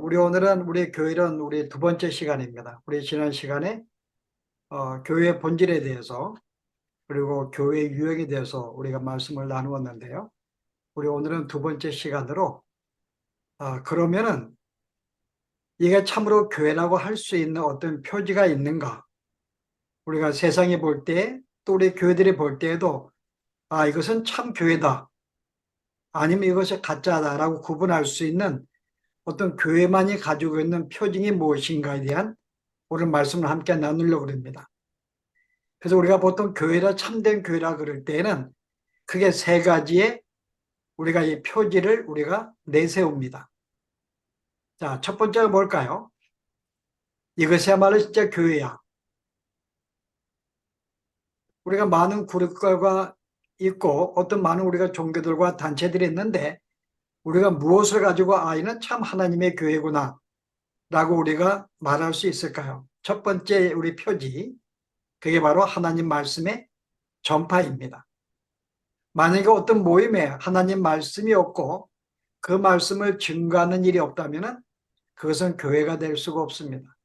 우리 오늘은 우리 교회는 우리 두 번째 시간입니다. 우리 지난 시간에 교회 본질에 대해서 그리고 교회 유형에 대해서 우리가 말씀을 나누었는데요. 우리 오늘은 두 번째 시간으로 그러면은 이게 참으로 교회라고 할 수 있는 어떤 표지가 있는가? 우리가 세상에 볼 때 또 우리 교회들이 볼 때에도 이것은 참 교회다. 아니면 이것이 가짜다라고 구분할 수 있는 어떤 교회만이 가지고 있는 표징이 무엇인가에 대한 오늘 말씀을 함께 나누려고 합니다. 그래서 우리가 보통 교회라 참된 교회라 그럴 때에는 크게 세 가지의 우리가 이 표지를 우리가 내세웁니다. 자, 첫 번째가 뭘까요? 이것이야말로 진짜 교회야. 우리가 많은 그룹과 있고 어떤 많은 우리가 종교들과 단체들이 있는데 우리가 무엇을 가지고 이는 참 하나님의 교회구나 라고 우리가 말할 수 있을까요? 첫 번째 우리 표지, 그게 바로 하나님 말씀의 전파입니다. 만약에 어떤 모임에 하나님 말씀이 없고 그 말씀을 증거하는 일이 없다면 그것은 교회가 될 수가 없습니다.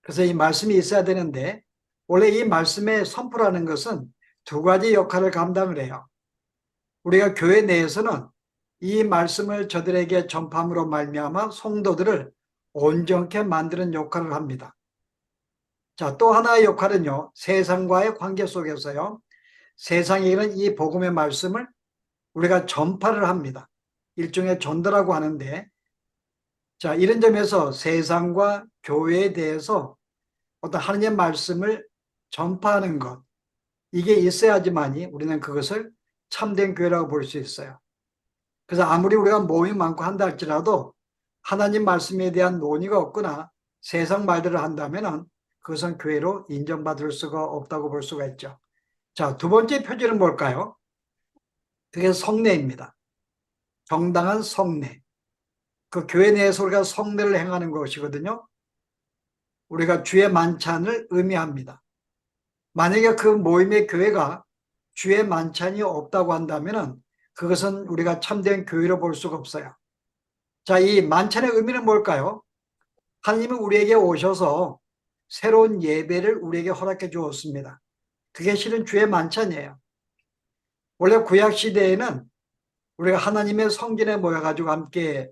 그래서 이 말씀이 있어야 되는데 원래 이 말씀의 선포라는 것은 두 가지 역할을 감당을 해요. 우리가 교회 내에서는 이 말씀을 저들에게 전파함으로 말미암아 성도들을 온전케 만드는 역할을 합니다. 자, 또 하나의 역할은요, 세상과의 관계 속에서요, 세상에는 이 복음의 말씀을 우리가 전파를 합니다. 일종의 전도라고 하는데, 자, 이런 점에서 세상과 교회에 대해서 어떤 하나님의 말씀을 전파하는 것, 이게 있어야지만이 우리는 그것을 참된 교회라고 볼 수 있어요. 그래서 아무리 우리가 모임이 많고 한다 할지라도 하나님 말씀에 대한 논의가 없거나 세상 말들을 한다면 그것은 교회로 인정받을 수가 없다고 볼 수가 있죠. 자, 두 번째 표지는 뭘까요? 그게 성례입니다. 정당한 성례. 그 교회 내에서 우리가 성례를 행하는 것이거든요. 우리가 주의 만찬을 의미합니다. 만약에 그 모임의 교회가 주의 만찬이 없다고 한다면 그것은 우리가 참된 교회로 볼 수가 없어요. 자, 이 만찬의 의미는 뭘까요? 하나님은 우리에게 오셔서 새로운 예배를 우리에게 허락해 주었습니다. 그게 실은 주의 만찬이에요. 원래 구약 시대에는 우리가 하나님의 성전에 모여가지고 함께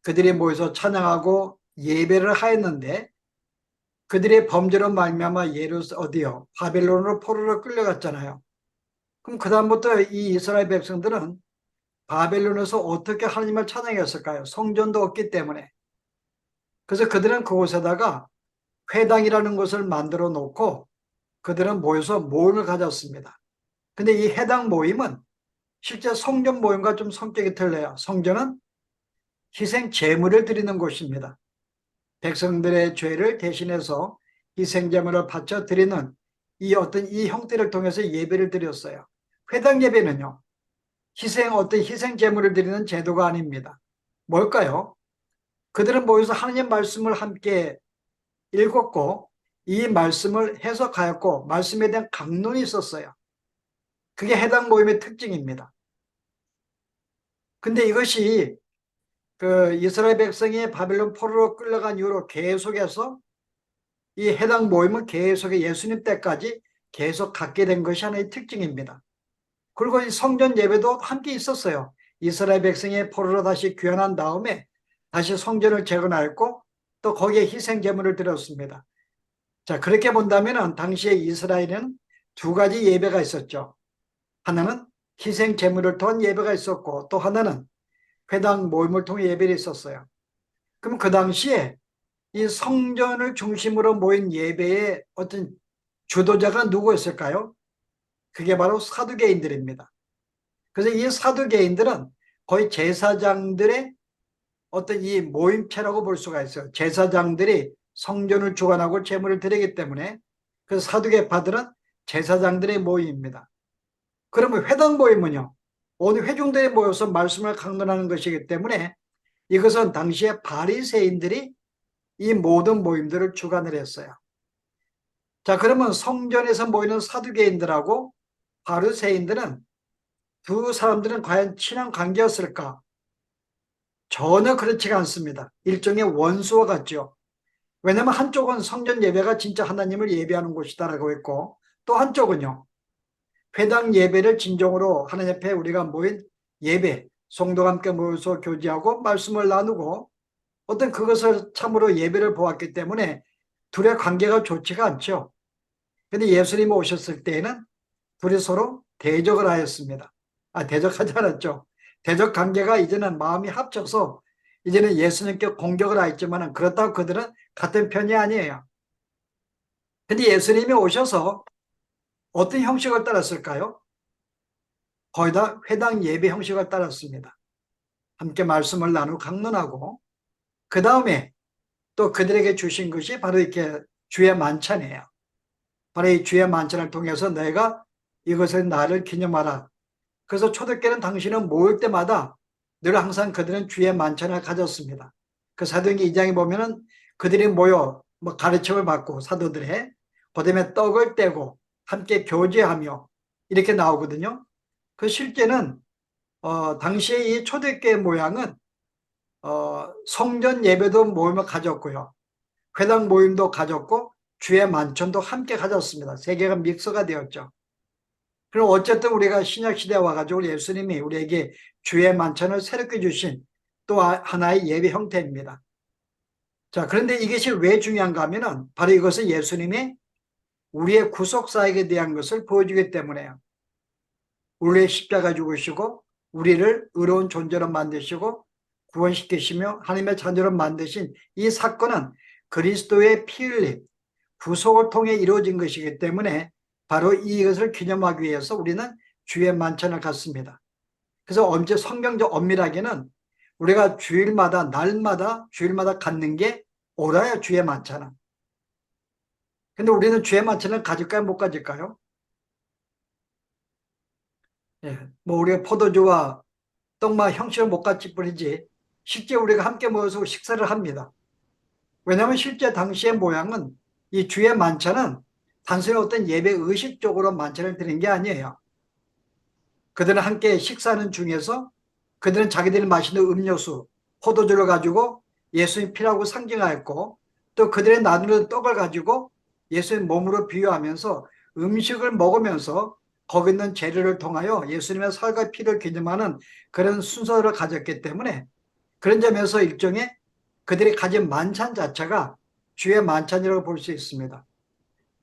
그들이 모여서 찬양하고 예배를 하였는데 그들의 범죄로 말미암아 어디요? 바벨론으로 포로로 끌려갔잖아요. 그럼 그다음부터 이 이스라엘 백성들은 바벨론에서 어떻게 하나님을 찬양했을까요? 성전도 없기 때문에. 그래서 그들은 그곳에다가 회당이라는 것을 만들어 놓고 그들은 모여서 모임을 가졌습니다. 근데 이 해당 모임은 실제 성전 모임과 좀 성격이 틀려요. 성전은 희생 제물을 드리는 곳입니다. 백성들의 죄를 대신해서 희생 제물을 바쳐 드리는 이 형태를 통해서 예배를 드렸어요. 회당 예배는요, 어떤 희생 제물을 드리는 제도가 아닙니다. 뭘까요? 그들은 모여서 하나님 말씀을 함께 읽었고 이 말씀을 해석하였고 말씀에 대한 강론이 있었어요. 그게 해당 모임의 특징입니다. 근데 이것이 그 이스라엘 백성이 바벨론 포로로 끌려간 이후로 계속해서 이 해당 모임은 계속 예수님 때까지 계속 갖게 된 것이 하나의 특징입니다. 그리고 이 성전 예배도 함께 있었어요. 이스라엘 백성이 포로로 다시 귀환한 다음에 다시 성전을 재건하였고 또 거기에 희생 제물을 드렸습니다. 자, 그렇게 본다면 당시에 이스라엘에는 두 가지 예배가 있었죠. 하나는 희생 제물을 통한 예배가 있었고 또 하나는 회당 모임을 통해 예배를 있었어요. 그럼 그 당시에 이 성전을 중심으로 모인 예배의 어떤 주도자가 누구였을까요? 그게 바로 사두개인들입니다. 그래서 이 사두개인들은 거의 제사장들의 어떤 이 모임체라고 볼 수가 있어요. 제사장들이 성전을 주관하고 제물을 드리기 때문에 그 사두개파들은 제사장들의 모임입니다. 그러면 회당 모임은요, 온 회중들이 모여서 말씀을 강론하는 것이기 때문에 이것은 당시에 바리새인들이 이 모든 모임들을 주관을 했어요. 자, 그러면 성전에서 모이는 사두개인들하고 바리새인들은 두 사람들은 과연 친한 관계였을까? 전혀 그렇지가 않습니다. 일종의 원수와 같죠. 왜냐하면 한쪽은 성전 예배가 진짜 하나님을 예배하는 곳이다라고 했고, 또 한쪽은요, 회당 예배를 진정으로 하나님 앞에 우리가 모인 예배, 성도가 함께 모여서 교제하고 말씀을 나누고 어떤 그것을 참으로 예배를 보았기 때문에 둘의 관계가 좋지가 않죠. 근데 예수님이 오셨을 때에는 둘이 서로 대적을 하였습니다. 대적하지 않았죠. 대적 관계가 이제는 마음이 합쳐서 이제는 예수님께 공격을 하였지만 그렇다고 그들은 같은 편이 아니에요. 근데 예수님이 오셔서 어떤 형식을 따랐을까요? 거의 다 회당 예배 형식을 따랐습니다. 함께 말씀을 나누고 강론하고 그 다음에 또 그들에게 주신 것이 바로 이렇게 주의 만찬이에요. 바로 이 주의 만찬을 통해서 내가 이것을 나를 기념하라. 그래서 초대교회는 당신은 모일 때마다 늘 항상 그들은 주의 만찬을 가졌습니다. 그 사도행전 2장에 보면은 그들이 모여 뭐 가르침을 받고 사도들의 그다음에 떡을 떼고 함께 교제하며 이렇게 나오거든요. 그 실제는 당시에 이 초대교회 모양은 성전 예배도 모임을 가졌고요. 회당 모임도 가졌고 주의 만찬도 함께 가졌습니다. 세 개가 믹서가 되었죠. 그럼 어쨌든 우리가 신약 시대에 와가지고 예수님이 우리에게 주의 만찬을 새롭게 주신 또 하나의 예배 형태입니다. 자, 그런데 이것이 왜 중요한가 하면은 바로 이것은 예수님이 우리의 구속사역에 대한 것을 보여주기 때문에요. 우리의 십자가 죽으시고 우리를 의로운 존재로 만드시고 구원시키시며 하나님의 자녀로 만드신 이 사건은 그리스도의 피 흘림, 구속을 통해 이루어진 것이기 때문에 바로 이것을 기념하기 위해서 우리는 주의 만찬을 갖습니다. 그래서 언제 성경적 엄밀하게는 우리가 주일마다 날마다 주일마다 갖는 게 옳아요. 주의 만찬은. 근데 우리는 주의 만찬을 가질까요? 못 가질까요? 예, 뭐 우리가 포도주와 떡만 형식을 못 갖질 뿐이지 실제 우리가 함께 모여서 식사를 합니다. 왜냐하면 실제 당시의 모양은 이 주의 만찬은 단순히 어떤 예배 의식적으로 만찬을 드린 게 아니에요. 그들은 함께 식사하는 중에서 그들은 자기들이 마시는 음료수, 포도주를 가지고 예수님 피라고 상징하였고 또 그들의 나누는 떡을 가지고 예수님 몸으로 비유하면서 음식을 먹으면서 거기 있는 재료를 통하여 예수님의 살과 피를 기념하는 그런 순서를 가졌기 때문에 그런 점에서 일종의 그들이 가진 만찬 자체가 주의 만찬이라고 볼 수 있습니다.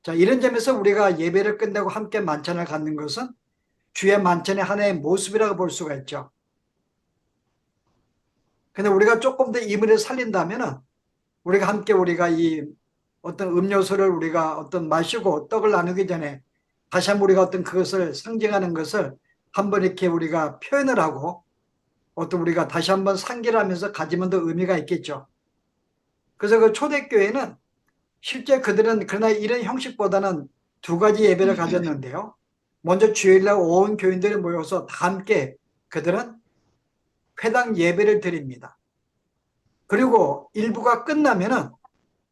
자, 이런 점에서 우리가 예배를 끝내고 함께 만찬을 갖는 것은 주의 만찬의 하나의 모습이라고 볼 수가 있죠. 근데 우리가 조금 더 의미를 살린다면은 우리가 함께 우리가 이 어떤 음료수를 우리가 어떤 마시고 떡을 나누기 전에 다시 한번 우리가 어떤 그것을 상징하는 것을 한번 이렇게 우리가 표현을 하고 어떤 우리가 다시 한번 상기를 하면서 가지면 더 의미가 있겠죠. 그래서 그 초대교회는 실제 그들은 그러나 이런 형식보다는 두 가지 예배를 가졌는데요. 먼저 주일날 온 교인들이 모여서 다 함께 그들은 회당 예배를 드립니다. 그리고 일부가 끝나면은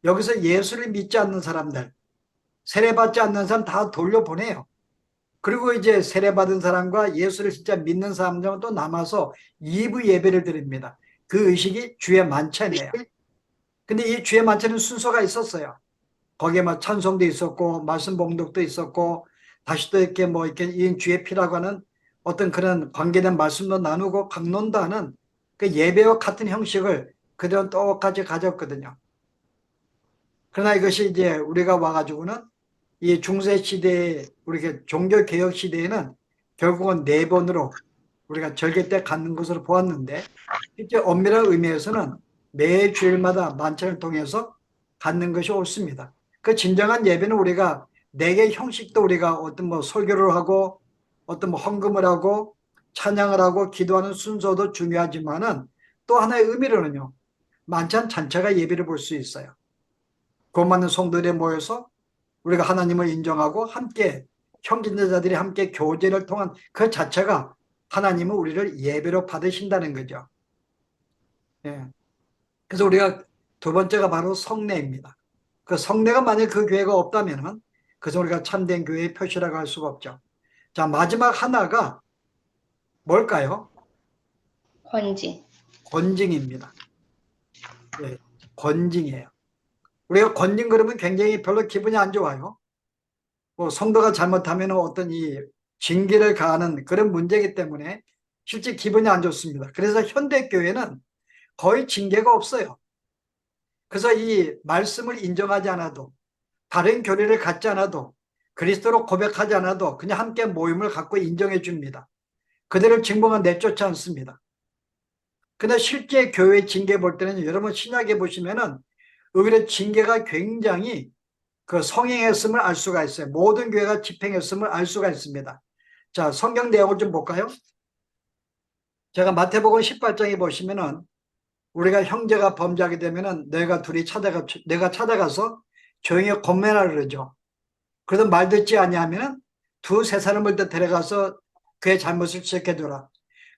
여기서 예수를 믿지 않는 사람들, 세례받지 않는 사람 다 돌려보내요. 그리고 이제 세례받은 사람과 예수를 진짜 믿는 사람들은 또 남아서 2부 예배를 드립니다. 그 의식이 주의 만찬이에요. 근데 이 주의 만찬은 순서가 있었어요. 거기에 막 찬송도 있었고, 말씀 봉독도 있었고, 다시 또 이렇게 뭐 이렇게 이 주의 피라고 하는 어떤 그런 관계된 말씀도 나누고 강론도 하는 그 예배와 같은 형식을 그들은 똑같이 가졌거든요. 그러나 이것이 이제 우리가 와가지고는 이 중세 시대에 우리가 종교 개혁 시대에는 결국은 네 번으로 우리가 절개 때 갖는 것으로 보았는데 실제 엄밀한 의미에서는 매 주일마다 만찬을 통해서 갖는 것이 옳습니다. 그 진정한 예배는 우리가 네 개 형식도 우리가 어떤 뭐 설교를 하고 어떤 뭐 헌금을 하고 찬양을 하고 기도하는 순서도 중요하지만은 또 하나의 의미로는요. 만찬 전체가 예배를 볼 수 있어요. 구원 받는 성도들이 모여서 우리가 하나님을 인정하고 함께 형제자들이 함께 교제를 통한 그 자체가 하나님은 우리를 예배로 받으신다는 거죠. 예. 그래서 우리가 두 번째가 바로 성례입니다. 그 성례가 만약 그 교회가 없다면은 그래서 우리가 참된 교회의 표시라고 할 수가 없죠. 자, 마지막 하나가 뭘까요? 헌지. 권징입니다. 예, 권징이에요. 우리가 권징 그러면 굉장히 별로 기분이 안 좋아요. 뭐 성도가 잘못하면 어떤 이 징계를 가하는 그런 문제이기 때문에 실제 기분이 안 좋습니다. 그래서 현대교회는 거의 징계가 없어요. 그래서 이 말씀을 인정하지 않아도, 다른 교리를 갖지 않아도, 그리스도로 고백하지 않아도 그냥 함께 모임을 갖고 인정해 줍니다. 그들을 증거가 내쫓지 않습니다. 근데 실제 교회 징계 볼 때는 여러분 신약에 보시면은 오히려 징계가 굉장히 그 성행했음을 알 수가 있어요. 모든 교회가 집행했음을 알 수가 있습니다. 자, 성경 내용을 좀 볼까요? 제가 마태복음 18장에 보시면은 우리가 형제가 범죄하게 되면은 내가 찾아가서 조용히 권면하라 그러죠. 그래도 말 듣지 아니하면은 두세 사람을 더 데려가서 그의 잘못을 지적해줘라.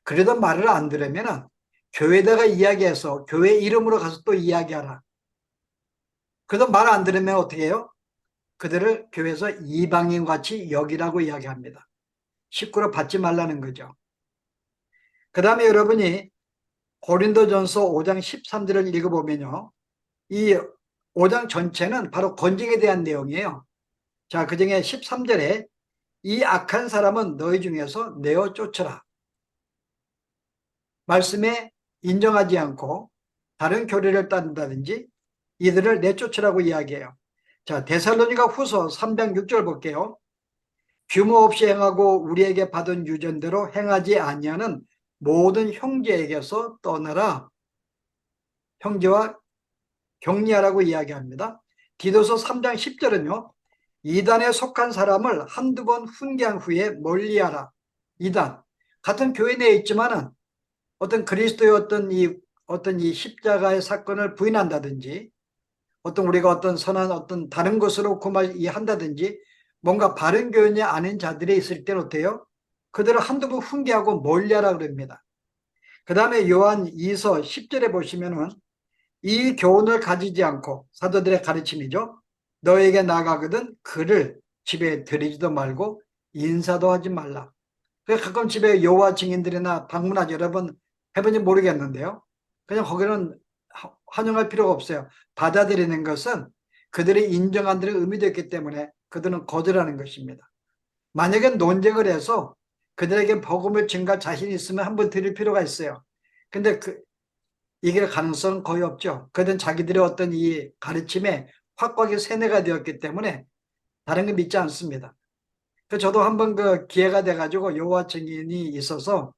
그래도 말을 안 들으면은 교회에다가 이야기해서 교회 이름으로 가서 또 이야기하라. 그래도 말 안 들으면 어떻게 해요? 그들을 교회에서 이방인같이 여기라고 이야기합니다. 식구로 받지 말라는 거죠. 그 다음에 여러분이 고린도전서 5장 13절을 읽어보면요. 이 5장 전체는 바로 권징에 대한 내용이에요. 자, 그 중에 13절에 이 악한 사람은 너희 중에서 내어 쫓으라. 말씀에 인정하지 않고 다른 교리를 따른다든지 이들을 내쫓으라고 이야기해요. 자, 데살로니가 후서 3장 6절 볼게요. 규모 없이 행하고 우리에게 받은 유전대로 행하지 아니하는 모든 형제에게서 떠나라. 형제와 격리하라고 이야기합니다. 디도서 3장 10절은요. 이단에 속한 사람을 한두 번 훈계한 후에 멀리하라. 이단. 같은 교회 내에 있지만은 어떤 그리스도의 어떤 이 십자가의 사건을 부인한다든지 어떤 우리가 어떤 선한 어떤 다른 것으로 한다든지 뭔가 바른 교훈이 아닌 자들이 있을 때는 어때요? 그들을 한두 번 훈계하고 멀리하라 그럽니다. 그 다음에 요한 2서 10절에 보시면은 이 교훈을 가지지 않고 사도들의 가르침이죠. 너에게 나가거든 그를 집에 들이지도 말고 인사도 하지 말라. 가끔 집에 여호와 증인들이나 방문하지 여러 번 해본지 모르겠는데요. 그냥 거기는 환영할 필요가 없어요. 받아들이는 것은 그들이 인정한 데는 의미도 있기 때문에 그들은 거절하는 것입니다. 만약에 논쟁을 해서 그들에게 복음을 증가할 자신이 있으면 한번 드릴 필요가 있어요. 근데 이게 가능성은 거의 없죠. 그들은 자기들의 어떤 이 가르침에 확고하게 세뇌가 되었기 때문에 다른 거 믿지 않습니다. 저도 한번 그 기회가 돼가지고 여호와 증인이 있어서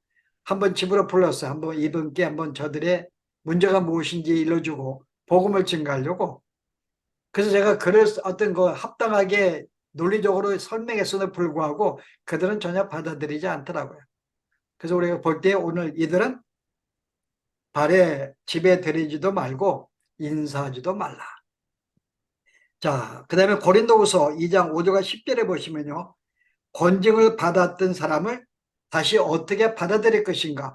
한번 집으로 불렀어요. 한번 이분께 한번 저들의 문제가 무엇인지 일러주고 복음을 증가하려고. 그래서 제가 그를 어떤 거 합당하게 논리적으로 설명했음에도 불구하고 그들은 전혀 받아들이지 않더라고요. 그래서 우리가 볼 때 오늘 이들은 발에 집에 들이지도 말고 인사하지도 말라. 자, 그 다음에 고린도후서 2장 5절과 10절에 보시면요. 권징을 받았던 사람을 다시 어떻게 받아들일 것인가에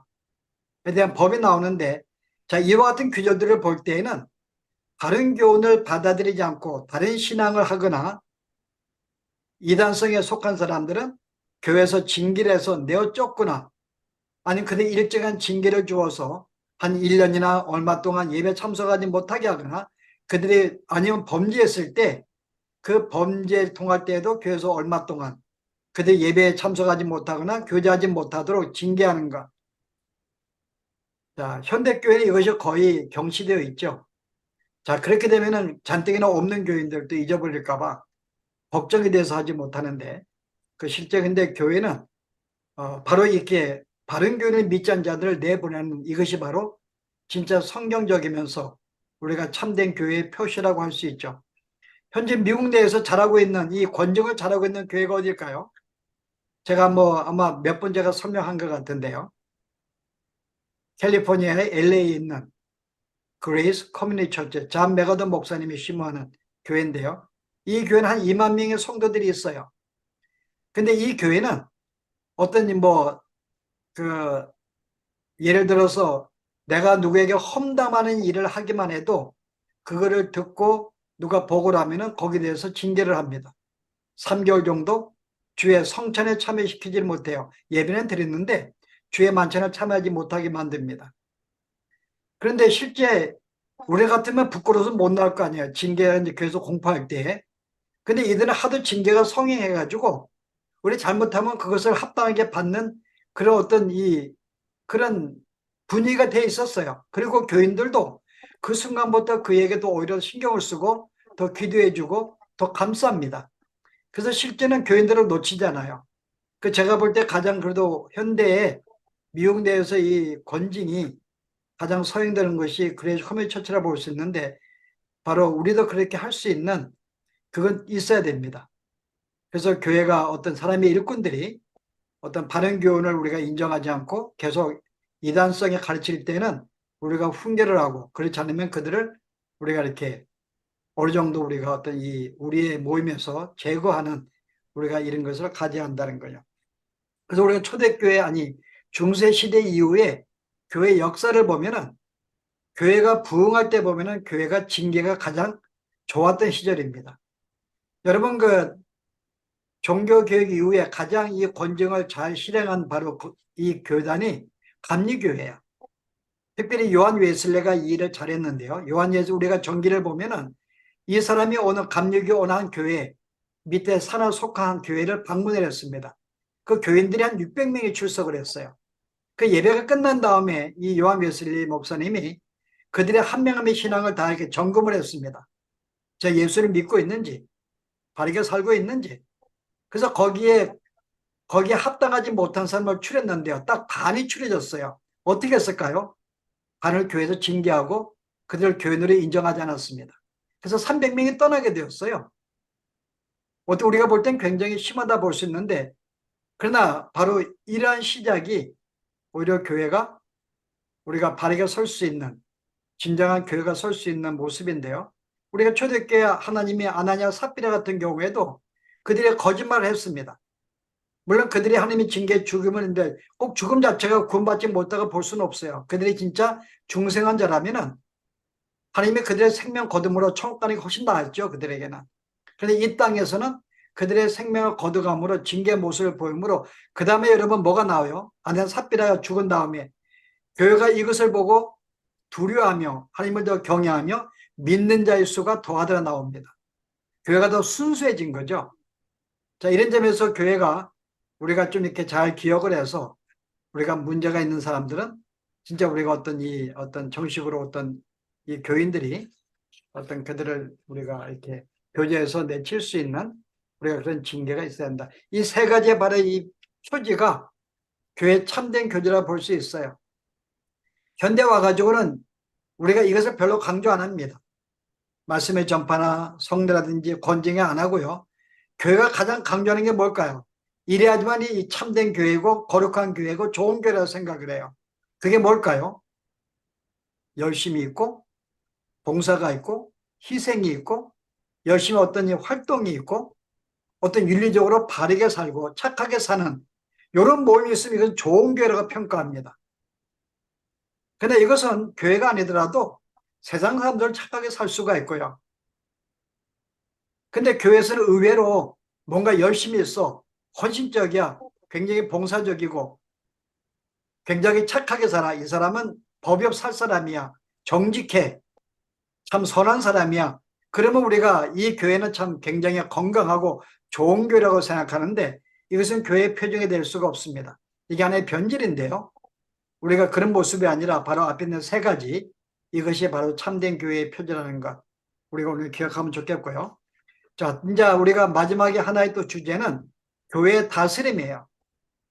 대한 법이 나오는데, 자, 이와 같은 규정들을 볼 때에는 다른 교훈을 받아들이지 않고 다른 신앙을 하거나 이단성에 속한 사람들은 교회에서 징계를 해서 내어 쫓거나 아니면 그들 일정한 징계를 주어서 한 1년이나 얼마 동안 예배 참석하지 못하게 하거나 그들이 아니면 범죄했을 때 그 범죄 통할 때에도 교회에서 얼마 동안 그들 예배에 참석하지 못하거나 교제하지 못하도록 징계하는 것. 자, 현대교회는 이것이 거의 경시되어 있죠. 자, 그렇게 되면은 잔뜩이나 없는 교인들도 잊어버릴까봐 걱정이 돼서 하지 못하는데 그 실제 근데 교회는 바로 이렇게 바른 교회를 믿지 않는 자들을 내보내는 이것이 바로 진짜 성경적이면서 우리가 참된 교회의 표시라고 할 수 있죠. 현재 미국 내에서 잘하고 있는 이 권정을 잘하고 있는 교회가 어딜까요? 제가 뭐 아마 몇 번 제가 설명한 것 같은데요. 캘리포니아의 LA에 있는 그레이스 커뮤니티 처치 잔 메가더 목사님이 심호하는 교회인데요. 이 교회는 한 2만 명의 성도들이 있어요. 근데 이 교회는 어떤 그 예를 들어서 내가 누구에게 험담하는 일을 하기만 해도 그거를 듣고 누가 보고를 하면은 거기에 대해서 징계를 합니다. 3개월 정도 주의 성찬에 참여시키지 못해요. 예배는 드렸는데 주의 만찬에 참여하지 못하게 만듭니다. 그런데 실제 우리 같으면 부끄러워서 못 나올 거 아니에요. 징계가 이제 교회에서 공포할 때. 근데 이들은 하도 징계가 성행해가지고 우리 잘못하면 그것을 합당하게 받는 그런 어떤 그런 분위기가 돼 있었어요. 그리고 교인들도 그 순간부터 그에게도 오히려 신경을 쓰고 더 기도해주고 더 감싸합니다. 그래서 실제는 교인들을 놓치잖아요. 그 제가 볼 때 가장 그래도 현대의 미국 내에서 이 권징이 가장 서행되는 것이 그레이스 커뮤니티 처치라 볼 수 있는데 바로 우리도 그렇게 할 수 있는 그건 있어야 됩니다. 그래서 교회가 어떤 사람의 일꾼들이 어떤 바른 교훈을 우리가 인정하지 않고 계속 이단성에 가르칠 때는 우리가 훈계를 하고 그렇지 않으면 그들을 우리가 이렇게 어느 정도 우리가 어떤 우리의 모임에서 제거하는 우리가 이런 것을 가져야 한다는 거예요. 그래서 우리가 초대교회 아니 중세시대 이후에 교회 역사를 보면은 교회가 부흥할 때 보면은 교회가 징계가 가장 좋았던 시절입니다. 여러분 그 종교개혁 이후에 가장 이 권증을 잘 실행한 바로 이 교단이 감리교회예요. 특별히 요한 웨슬레가 이 일을 잘했는데요. 요한 웨슬레 우리가 전기를 보면은 이 사람이 오늘 감리교 어느 한 교회 밑에 산하 속한 교회를 방문을 했습니다. 그 교인들이 한 600명이 출석을 했어요. 그 예배가 끝난 다음에 이 요한 웨슬리 목사님이 그들의 한 명 한 명의 신앙을 다 이렇게 점검을 했습니다. 저 예수를 믿고 있는지, 바르게 살고 있는지. 그래서 거기에 합당하지 못한 사람을 추렸는데요. 딱 반이 추려졌어요. 어떻게 했을까요? 반을 교회에서 징계하고 그들을 교인으로 인정하지 않았습니다. 그래서 300명이 떠나게 되었어요. 어떻게 우리가 볼 땐 굉장히 심하다 볼 수 있는데 그러나 바로 이러한 시작이 오히려 교회가 우리가 바르게 설 수 있는 진정한 교회가 설 수 있는 모습인데요. 우리가 초대교회 하나님의 아나니아 삽비라 같은 경우에도 그들이 거짓말을 했습니다. 물론 그들이 하나님의 징계 죽음인데 꼭 죽음 자체가 구원받지 못하고 볼 수는 없어요. 그들이 진짜 중생한 자라면은 하나님이 그들의 생명 거둠으로 천국 가는 게 훨씬 나았죠. 그들에게는. 그런데 이 땅에서는 그들의 생명을 거두감으로 징계 모습을 보이므로 그 다음에 여러분 뭐가 나와요? 아내는 삽비라가 죽은 다음에 교회가 이것을 보고 두려워하며 하나님을 더 경외하며 믿는 자의 수가 더하더라 나옵니다. 교회가 더 순수해진 거죠. 자, 이런 점에서 교회가 우리가 좀 이렇게 잘 기억을 해서 우리가 문제가 있는 사람들은 진짜 우리가 어떤 정식으로 어떤 이 교인들이 어떤 그들을 우리가 이렇게 교제에서 내칠 수 있는 우리가 그런 징계가 있어야 한다. 이 세 가지의 바로 이 표지가 교회 참된 교제라 볼 수 있어요. 현대 와가지고는 우리가 이것을 별로 강조 안 합니다. 말씀의 전파나 성례라든지 권징이 안 하고요. 교회가 가장 강조하는 게 뭘까요? 이래야지만 이 참된 교회고 거룩한 교회고 좋은 교회라고 생각을 해요. 그게 뭘까요? 열심이 있고 봉사가 있고 희생이 있고 열심히 어떤 활동이 있고 어떤 윤리적으로 바르게 살고 착하게 사는 이런 모임이 있으면 이건 좋은 교회라고 평가합니다. 근데 이것은 교회가 아니더라도 세상 사람들 착하게 살 수가 있고요. 근데 교회에서는 의외로 뭔가 열심히 했어. 헌신적이야. 굉장히 봉사적이고 굉장히 착하게 살아. 이 사람은 법이 살 사람이야. 정직해. 참 선한 사람이야. 그러면 우리가 이 교회는 참 굉장히 건강하고 좋은 교회라고 생각하는데 이것은 교회의 표정이 될 수가 없습니다. 이게 하나의 변질인데요. 우리가 그런 모습이 아니라 바로 앞에 있는 세 가지 이것이 바로 참된 교회의 표지라는 것 우리가 오늘 기억하면 좋겠고요. 자, 이제 우리가 마지막에 하나의 또 주제는 교회의 다스림이에요.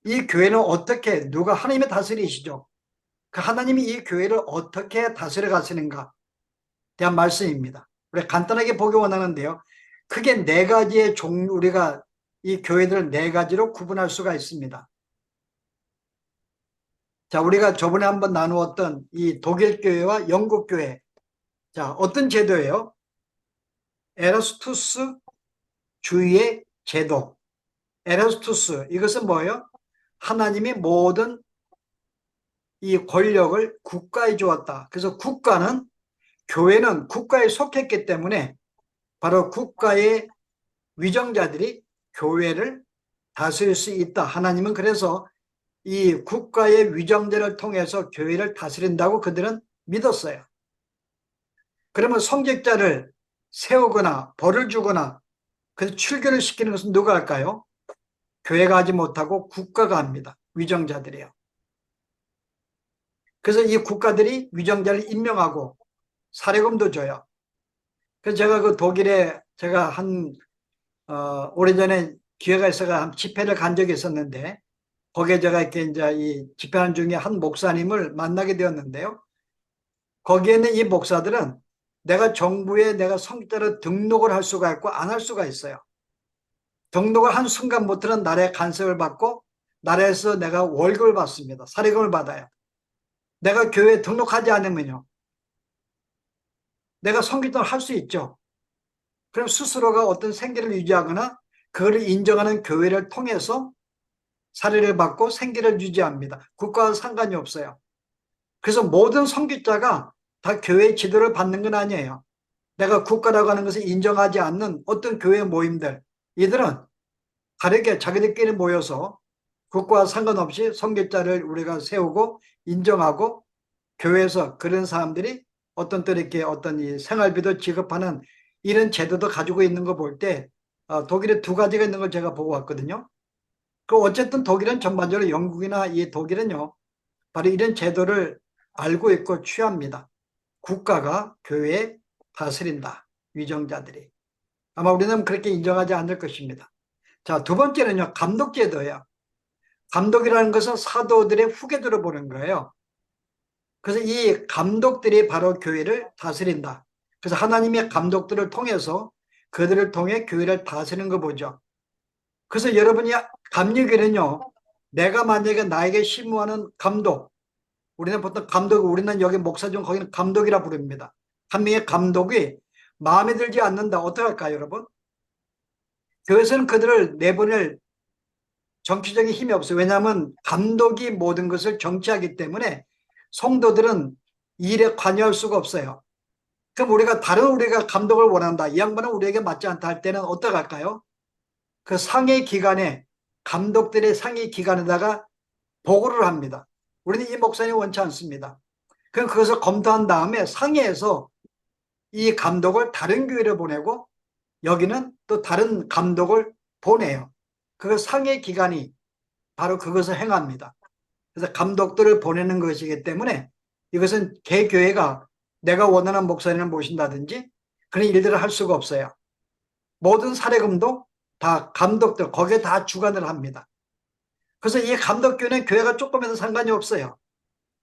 이 교회는 어떻게 누가 하나님의 다스리시죠? 그 하나님이 이 교회를 어떻게 다스려 가시는가 대한 말씀입니다. 우리가 간단하게 보기 원하는데요. 크게 네 가지의 우리가 이 교회들을 네 가지로 구분할 수가 있습니다. 자, 우리가 저번에 한번 나누었던 이 독일 교회와 영국 교회. 자, 어떤 제도예요? 에라스투스 주의의 제도. 에라스투스 이것은 뭐예요? 하나님이 모든 이 권력을 국가에 주었다. 그래서 교회는 국가에 속했기 때문에 바로 국가의 위정자들이 교회를 다스릴 수 있다. 하나님은 그래서 이 국가의 위정자를 통해서 교회를 다스린다고 그들은 믿었어요. 그러면 성직자를 세우거나 벌을 주거나 그래서 출교를 시키는 것은 누가 할까요? 교회가 하지 못하고 국가가 합니다. 위정자들이요. 그래서 이 국가들이 위정자를 임명하고 사례금도 줘요. 그래서 제가 그 독일에 제가 오래전에 기회가 있어가 한 집회를 간 적이 있었는데 거기에 제가 이렇게 이제 이 집회하는 중에 한 목사님을 만나게 되었는데요. 거기에 있는 이 목사들은 내가 정부에 내가 성직자로 등록을 할 수가 있고 안 할 수가 있어요. 등록을 한 순간부터는 나라의 간섭을 받고 나라에서 내가 월급을 받습니다. 사례금을 받아요. 내가 교회에 등록하지 않으면요. 내가 성직자를 할 수 있죠. 그럼 스스로가 어떤 생계를 유지하거나 그거를 인정하는 교회를 통해서 사례를 받고 생계를 유지합니다. 국가와 상관이 없어요. 그래서 모든 선교자가 다 교회 지도를 받는 건 아니에요. 내가 국가라고 하는 것을 인정하지 않는 어떤 교회 모임들, 이들은 다르게 자기들끼리 모여서 국가와 상관없이 선교자를 우리가 세우고 인정하고 교회에서 그런 사람들이 어떤 또 이렇게 어떤 이 생활비도 지급하는 이런 제도도 가지고 있는 거 볼 때 독일에 두 가지가 있는 걸 제가 보고 왔거든요. 그 어쨌든 독일은 전반적으로 영국이나 이 독일은요, 바로 이런 제도를 알고 있고 취합니다. 국가가 교회에 다스린다. 위정자들이. 아마 우리는 그렇게 인정하지 않을 것입니다. 자, 두 번째는요, 감독제도예요. 감독이라는 것은 사도들의 후계들을 보는 거예요. 그래서 이 감독들이 바로 교회를 다스린다. 그래서 하나님의 감독들을 통해서 그들을 통해 교회를 다스리는 거 보죠. 그래서 여러분이 감리교는요, 내가 만약에 나에게 심무하는 감독, 우리는 보통 감독, 우리는 여기 목사 중 거기는 감독이라 부릅니다. 한 명의 감독이 마음에 들지 않는다. 어떻게 할까요, 여러분? 교회에서는 그들을 내보낼 정치적인 힘이 없어요. 왜냐하면 감독이 모든 것을 정치하기 때문에 성도들은 일에 관여할 수가 없어요. 그럼 우리가 감독을 원한다. 이 양반은 우리에게 맞지 않다 할 때는 어떻게 할까요? 그 상해 기관에 감독들의 상해 기관에다가 보고를 합니다. 우리는 이 목사님 원치 않습니다. 그럼 그것을 검토한 다음에 상해에서 이 감독을 다른 교회로 보내고 여기는 또 다른 감독을 보내요. 그 상해 기관이 바로 그것을 행합니다. 그래서 감독들을 보내는 것이기 때문에 이것은 개교회가 내가 원하는 목사님을 모신다든지 그런 일들을 할 수가 없어요. 모든 사례금도 다 감독들 거기에 다 주관을 합니다. 그래서 이 감독교회는 교회가 조금해도 상관이 없어요.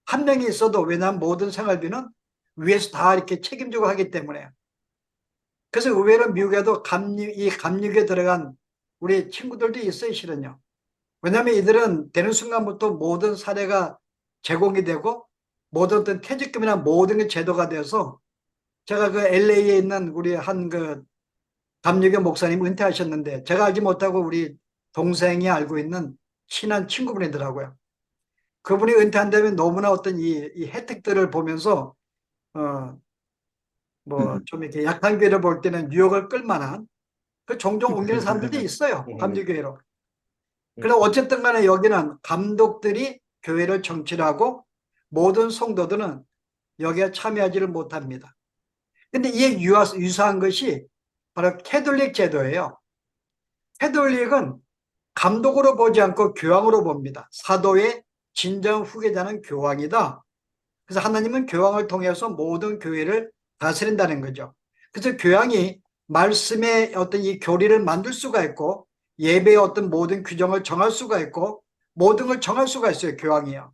한 명이 있어도 왜냐하면 모든 생활비는 위에서 다 이렇게 책임지고 하기 때문에. 그래서 의외로 미국에도 이 감리교에 들어간 우리 친구들도 있어요, 실은요. 왜냐하면 이들은 되는 순간부터 모든 사례가 제공이 되고 모든 어떤 퇴직금이나 모든 게 제도가 돼서 제가 그 LA에 있는 우리 한 그 감리교 목사님 은퇴하셨는데 제가 알지 못하고 우리 동생이 알고 있는 친한 친구분이더라고요. 그분이 은퇴한 다음에 너무나 어떤 이 혜택들을 보면서 뭐 좀 이렇게 약한 교회를 볼 때는 유혹을 끌만한 그 종종 옮기는 사람들도 있어요. 감리교회로. 그래서 어쨌든 간에 여기는 감독들이 교회를 정치하고 모든 성도들은 여기에 참여하지를 못합니다. 근데 이에 유사한 것이 바로 캐톨릭 제도예요. 캐톨릭은 감독으로 보지 않고 교황으로 봅니다. 사도의 진정 후계자는 교황이다. 그래서 하나님은 교황을 통해서 모든 교회를 다스린다는 거죠. 그래서 교황이 말씀의 어떤 이 교리를 만들 수가 있고 예배의 어떤 모든 규정을 정할 수가 있고 모든 걸 정할 수가 있어요. 교황이요.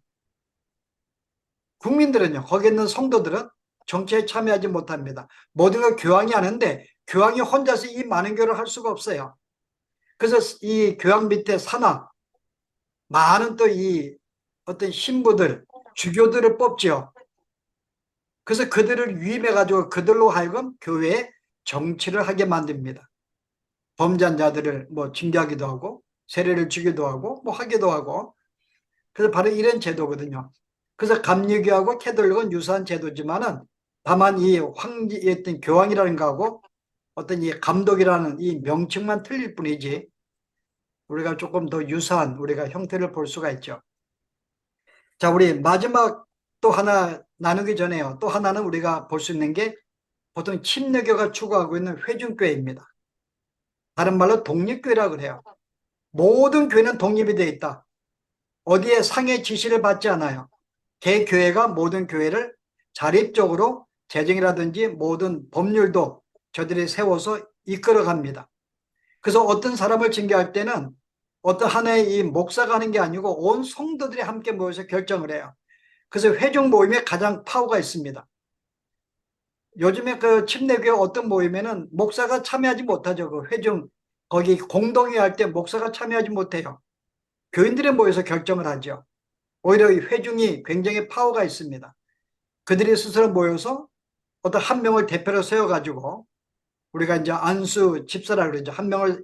국민들은요. 거기 있는 성도들은 정치에 참여하지 못합니다. 모든 걸 교황이 하는데 교황이 혼자서 이 많은 교를 할 수가 없어요. 그래서 이 교황 밑에 산하 많은 또 이 어떤 신부들 주교들을 뽑죠. 그래서 그들을 위임해 가지고 그들로 하여금 교회에 정치를 하게 만듭니다. 범죄한 자들을 뭐 징계하기도 하고 세례를 주기도 하고 뭐 하기도 하고 그래서 바로 이런 제도거든요. 그래서 감리교하고 캐톨릭은 유사한 제도지만은 다만 이 황제 어떤 교황이라는 거하고 어떤 이 감독이라는 이 명칭만 틀릴 뿐이지 우리가 조금 더 유사한 우리가 형태를 볼 수가 있죠. 자, 우리 마지막 또 하나 나누기 전에요. 또 하나는 우리가 볼 수 있는 게 보통 침례교가 추구하고 있는 회중교회입니다. 다른 말로 독립교회라고 그래요. 모든 교회는 독립이 되어 있다. 어디에 상의 지시를 받지 않아요. 개 교회가 모든 교회를 자립적으로 재정이라든지 모든 법률도 저들이 세워서 이끌어갑니다. 그래서 어떤 사람을 징계할 때는 어떤 하나의 이 목사가 하는 게 아니고 온 성도들이 함께 모여서 결정을 해요. 그래서 회중 모임에 가장 파워가 있습니다. 요즘에 그 침례교회 어떤 모임에는 목사가 참여하지 못하죠. 그 회중 거기 공동회 할 때 목사가 참여하지 못해요. 교인들이 모여서 결정을 하죠. 오히려 이 회중이 굉장히 파워가 있습니다. 그들이 스스로 모여서 어떤 한 명을 대표로 세워가지고 우리가 이제 안수 집사라 그러죠. 한 명을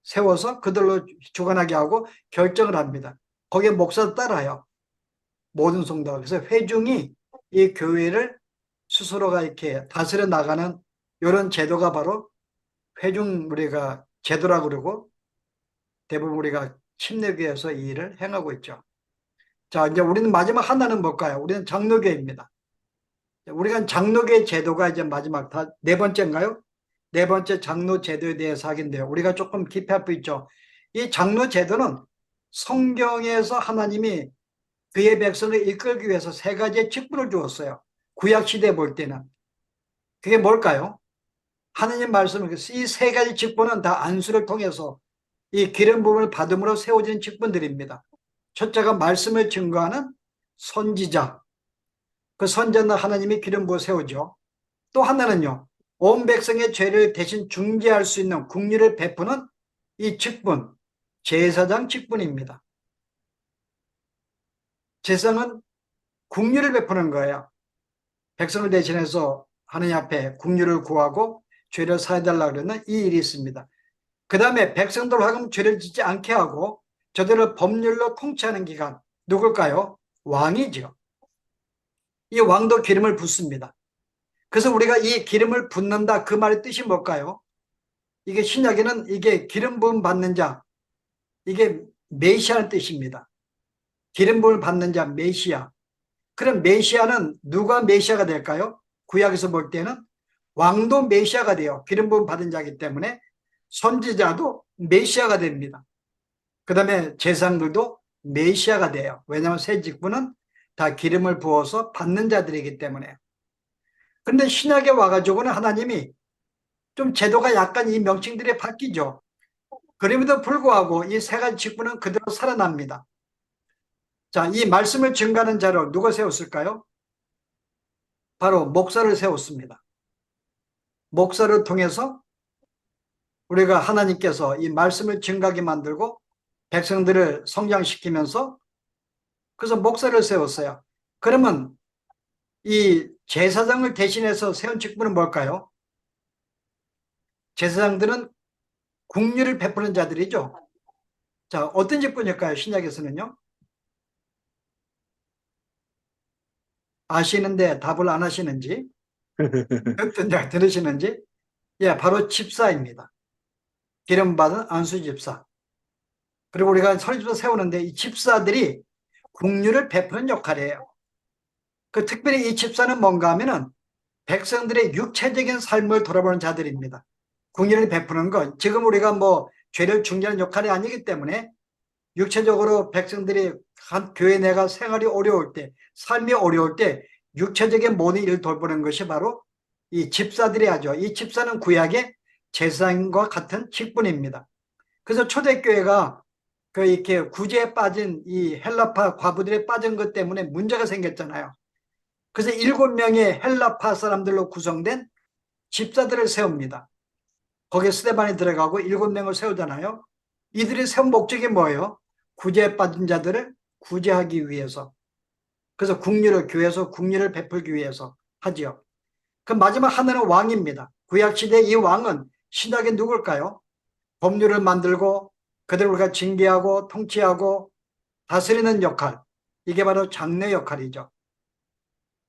세워서 그들로 주관하게 하고 결정을 합니다. 거기에 목사도 따라요. 모든 성도가. 그래서 회중이 이 교회를 스스로가 이렇게 다스려 나가는 이런 제도가 바로 회중 우리가 제도라고 그러고 대부분 우리가 침례교회에서 이 일을 행하고 있죠. 자, 이제 우리는 마지막 하나는 뭘까요? 우리는 장로교회입니다. 우리가 장로교회 제도가 이제 마지막 네 번째인가요? 네 번째 장로 제도에 대해서 하긴데요. 우리가 조금 깊이 알고 있죠. 이 장로 제도는 성경에서 하나님이 그의 백성을 이끌기 위해서 세 가지의 직분을 주었어요. 구약 시대에 볼 때는. 그게 뭘까요? 하나님 말씀은 이 세 가지 직분은 다 안수를 통해서 이 기름 부음을 받음으로 세워진 직분들입니다. 첫째가 말씀을 증거하는 선지자. 그 선지자는 하나님이 기름 부어 세우죠. 또 하나는요. 온 백성의 죄를 대신 중재할 수 있는 국리를 베푸는 이 직분, 제사장 직분입니다. 제사장은 국리를 베푸는 거예요. 백성을 대신해서 하나님 앞에 국리를 구하고 죄를 사해달라고 그러는 이 일이 있습니다. 그 다음에 백성들 하금 죄를 짓지 않게 하고 저들을 법률로 통치하는 기관 누굴까요? 왕이죠. 이 왕도 기름을 붓습니다. 그래서 우리가 이 기름을 붓는다 그 말의 뜻이 뭘까요? 이게 신약에는 이게 기름 부음 받는 자 이게 메시아는 뜻입니다. 기름 부음을 받는 자 메시아. 그럼 메시아는 누가 메시아가 될까요? 구약에서 볼 때는 왕도 메시아가 돼요. 기름 부음 받은 자이기 때문에 선지자도 메시아가 됩니다. 그 다음에 제사장들도 메시아가 돼요. 왜냐하면 새 직분은 다 기름을 부어서 받는 자들이기 때문에. 그런데 신약에 와가지고는 하나님이 좀 제도가 약간 이 명칭들이 바뀌죠. 그럼에도 불구하고 이 세 가지 직분은 그대로 살아납니다. 자, 이 말씀을 증가하는 자를 누가 세웠을까요? 바로 목사를 세웠습니다. 목사를 통해서 우리가 하나님께서 이 말씀을 증가하게 만들고 백성들을 성장시키면서 그래서 목사를 세웠어요. 그러면 이 제사장을 대신해서 세운 직분은 뭘까요? 제사장들은 국리를 베푸는 자들이죠. 자, 어떤 직분일까요? 신약에서는요. 아시는데 답을 안 하시는지, 어떤 자 들으시는지, 예, 바로 집사입니다. 기름 받은 안수 집사. 그리고 우리가 설집사 세우는데 이 집사들이 국류를 베푸는 역할이에요. 그 특별히 이 집사는 뭔가 하면은 백성들의 육체적인 삶을 돌아보는 자들입니다. 국류를 베푸는 건 지금 우리가 뭐 죄를 중재하는 역할이 아니기 때문에 육체적으로 백성들이 한 교회 내가 생활이 어려울 때, 삶이 어려울 때 육체적인 모든 일을 돌보는 것이 바로 이 집사들이 하죠. 이 집사는 구약의 제사장과 같은 직분입니다. 그래서 초대교회가 그 이렇게 구제에 빠진 이 헬라파 과부들에 빠진 것 때문에 문제가 생겼잖아요. 그래서 7명의 헬라파 사람들로 구성된 집사들을 세웁니다. 거기에 스데반이 들어가고 7명을 세우잖아요. 이들이 세운 목적이 뭐예요? 구제에 빠진 자들을 구제하기 위해서. 그래서 국리를 교회에서 국리를 베풀기 위해서 하지요. 그 마지막 하나는 왕입니다. 구약시대 이 왕은 신약에 누굴까요? 법률을 만들고 그들을 우리가 징계하고 통치하고 다스리는 역할. 이게 바로 장로 역할이죠.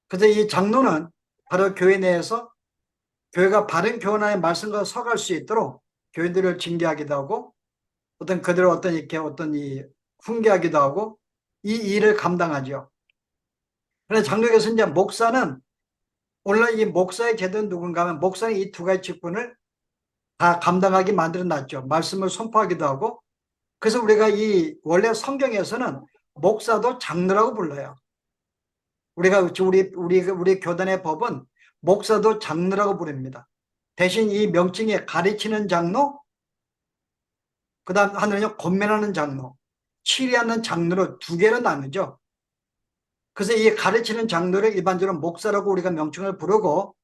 그래서 이 장로는 바로 교회 내에서 교회가 바른 교훈의 말씀과 서갈 수 있도록 교인들을 징계하기도 하고 어떤 그들을 어떤 이 훈계하기도 하고 이 일을 감당하죠. 그래서 장로교에서 이제 목사는 오늘날 이 목사의 제도는 누군가 하면 목사는 이 두 가지 직분을 다 감당하게 만들어 놨죠. 말씀을 선포하기도 하고. 그래서 우리가 이 원래 성경에서는 목사도 장로라고 불러요. 우리 교단의 법은 목사도 장로라고 부릅니다. 대신 이 명칭에 가르치는 장로, 그다음 하나는요 권면하는 장로, 치리하는 장로로 두 개로 나누죠. 그래서 이 가르치는 장로를 일반적으로 목사라고 우리가 명칭을 부르고,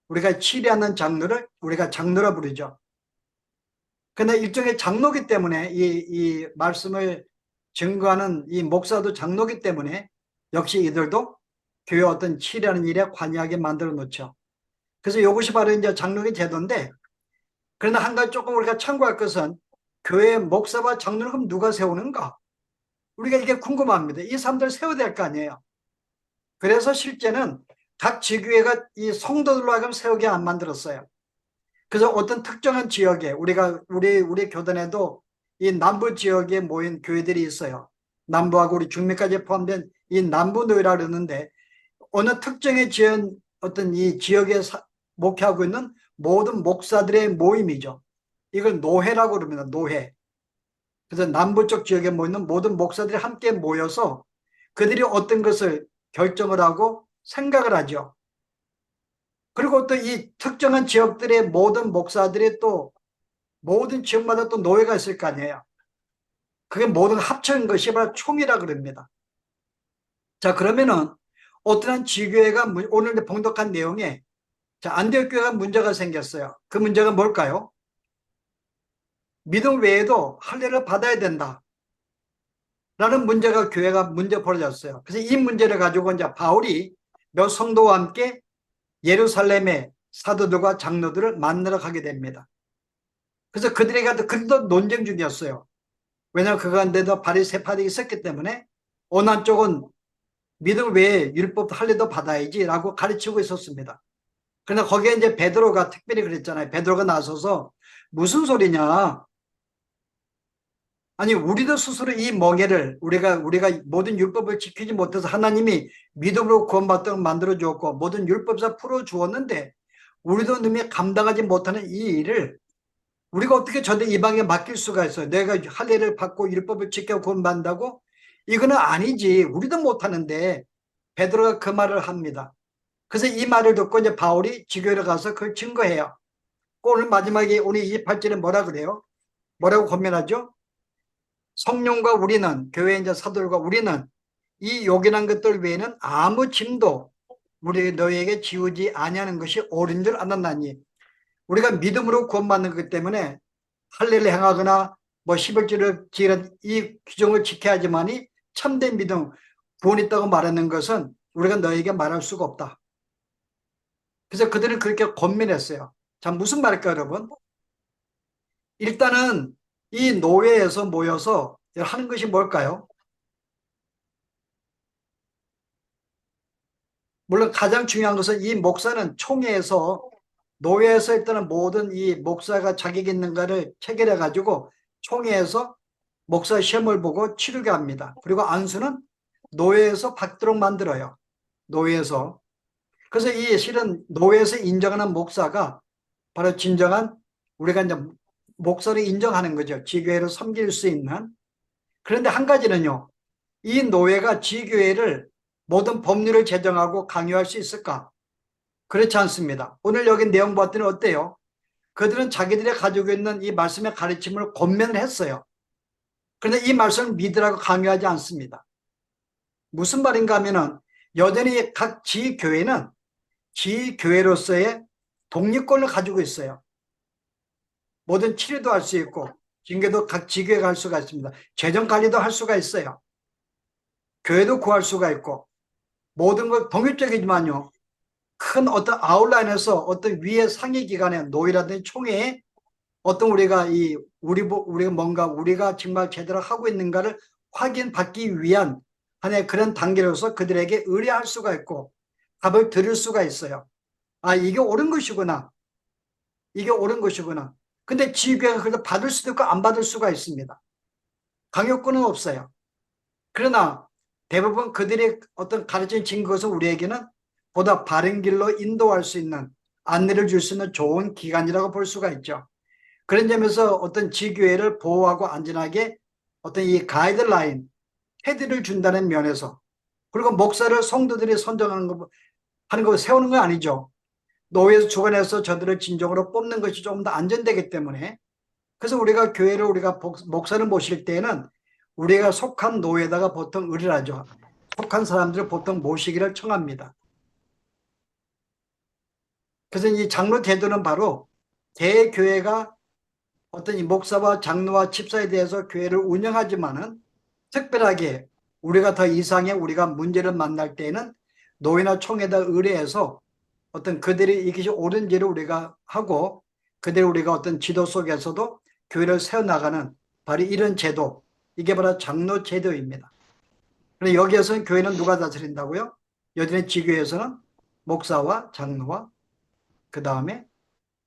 우리가 치리하는 장로를 우리가 장로라 부르죠. 근데 일종의 장로기 때문에 이 말씀을 증거하는 이 목사도 장로기 때문에 역시 이들도 교회 어떤 치리하는 일에 관여하게 만들어 놓죠. 그래서 이것이 바로 이제 장로의 제도인데, 그러나 한 가지 조금 우리가 참고할 것은 교회 목사와 장로를 그럼 누가 세우는가? 우리가 이게 궁금합니다. 이 사람들 세워야 될 거 아니에요. 그래서 실제는 각 지교회가 이 성도들로 하여금 세우게 안 만들었어요. 그래서 어떤 특정한 지역에 우리 교단에도 이 남부 지역에 모인 교회들이 있어요. 남부하고 우리 중미까지 포함된 이 남부노회라 그러는데, 어느 특정의 지은 어떤 이 지역에 목회하고 있는 모든 목사들의 모임이죠. 이걸 노회라고 그럽니다. 노회. 그래서 남부 쪽 지역에 모이는 모든 목사들이 함께 모여서 그들이 어떤 것을 결정을 하고 생각을 하죠. 그리고 또 이 특정한 지역들의 모든 목사들이 또 모든 지역마다 또 노회가 있을 거 아니에요. 그게 모든 합쳐진 것이 바로 총이라 그럽니다. 자, 그러면은 어떠한 지교회가 오늘 봉독한 내용에, 자, 안디옥 교회가 문제가 생겼어요. 그 문제가 뭘까요? 믿음 외에도 할례를 받아야 된다 라는 문제가 교회가 문제 벌어졌어요. 그래서 이 문제를 가지고 이제 바울이 몇 성도와 함께 예루살렘의 사도들과 장로들을 만나러 가게 됩니다. 그래서 그들도 논쟁 중이었어요. 왜냐하면 그 가운데도 바리새파들이 있었기 때문에 어느 한쪽은 믿음 외에 율법 할례도 받아야지라고 가르치고 있었습니다. 그러나 거기에 이제 베드로가 특별히 그랬잖아요. 베드로가 나서서 무슨 소리냐? 아니, 우리도 스스로 이 멍에를 우리가 모든 율법을 지키지 못해서 하나님이 믿음으로 구원받도록 만들어 주었고 모든 율법사 풀어 주었는데, 우리도 능히 감당하지 못하는 이 일을 우리가 어떻게 저들 이방에 맡길 수가 있어요? 내가 할례를 받고 율법을 지켜 구원받는다고? 이거는 아니지. 우리도 못하는데. 베드로가 그 말을 합니다. 그래서 이 말을 듣고 이제 바울이 지교회로 가서 그걸 증거해요. 오늘 마지막에 오늘 28절에 뭐라 그래요? 뭐라고 권면하죠? 성령과 우리는, 교회 이제 사도들과 우리는 이 요긴한 것들 외에는 아무 짐도 우리 너희에게 지우지 아니하는 것이 옳은 줄 알았나니. 우리가 믿음으로 구원받는 것 때문에 할례를 행하거나 뭐 11조를 지키는 이 규정을 지켜야지만이 참된 믿음, 구원이 있다고 말하는 것은 우리가 너에게 말할 수가 없다. 그래서 그들은 그렇게 권면했어요. 자, 무슨 말일까요, 여러분? 일단은 이 노회에서 모여서 하는 것이 뭘까요? 물론 가장 중요한 것은 이 목사는 총회에서, 노회에서 일단은 모든 이 목사가 자격 있는가를 체결해 가지고 총회에서 목사 시험을 보고 치르게 합니다. 그리고 안수는 노회에서 받도록 만들어요. 노회에서. 그래서 이 실은 노회에서 인정하는 목사가 바로 진정한, 우리가 이제 목사를 인정하는 거죠. 지교회를 섬길 수 있는. 그런데 한 가지는요, 이 노회가 지교회를 모든 법률을 제정하고 강요할 수 있을까? 그렇지 않습니다. 오늘 여기 내용 봤더니 어때요? 그들은 자기들이 가지고 있는 이 말씀의 가르침을 권면을 했어요. 그런데 이 말씀을 믿으라고 강요하지 않습니다. 무슨 말인가 하면은 여전히 각 지교회는 지교회로서의 독립권을 가지고 있어요. 모든 치료도 할 수 있고 징계도 각 지교회가 할 수가 있습니다. 재정 관리도 할 수가 있어요. 교회도 구할 수가 있고 모든 걸 독립적이지만요, 큰 어떤 아웃라인에서 어떤 위의 상위 기관의 노회라든지 총회에 어떤 우리가 뭔가 우리가 정말 제대로 하고 있는가를 확인받기 위한 하나의 그런 단계로서 그들에게 의뢰할 수가 있고 답을 들을 수가 있어요. 아, 이게 옳은 것이구나. 이게 옳은 것이구나. 근데 지교회가 그걸 받을 수도 있고 안 받을 수가 있습니다. 강요권은 없어요. 그러나 대부분 그들이 어떤 가르친 증거에서 우리에게는 보다 바른 길로 인도할 수 있는, 안내를 줄 수 있는 좋은 기관이라고 볼 수가 있죠. 그런 점에서 어떤 지교회를 보호하고 안전하게 어떤 이 가이드라인, 헤드를 준다는 면에서, 그리고 목사를 성도들이 선정하는 거, 하는 거 세우는 건 아니죠. 노예 주관해서 저들을 진정으로 뽑는 것이 조금 더 안전되기 때문에, 그래서 우리가 교회를, 우리가 목사를 모실 때에는 우리가 속한 노예에다가 보통 의뢰를 하죠. 속한 사람들을 보통 모시기를 청합니다. 그래서 이 장로 제도는 바로 대교회가 어떤 이 목사와 장로와 집사에 대해서 교회를 운영하지만은, 특별하게 우리가 더 이상의 우리가 문제를 만날 때에는 노회나 총회에다 의뢰해서 어떤 그들이 이것이 옳은지를 우리가 하고, 그들이 우리가 어떤 지도 속에서도 교회를 세워나가는 바로 이런 제도, 이게 바로 장로 제도입니다. 그런데 여기에서는 교회는 누가 다스린다고요? 여전히 지교에서는 목사와 장로와 그 다음에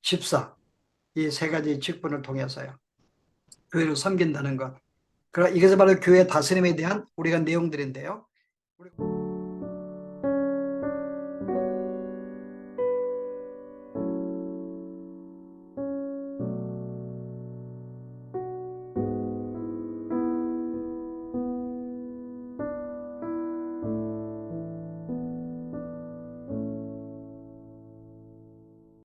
집사, 이 세 가지 직분을 통해서요, 교회를 섬긴다는 것. 그러니까 이것이 바로 교회 다스림에 대한 우리가 내용들인데요.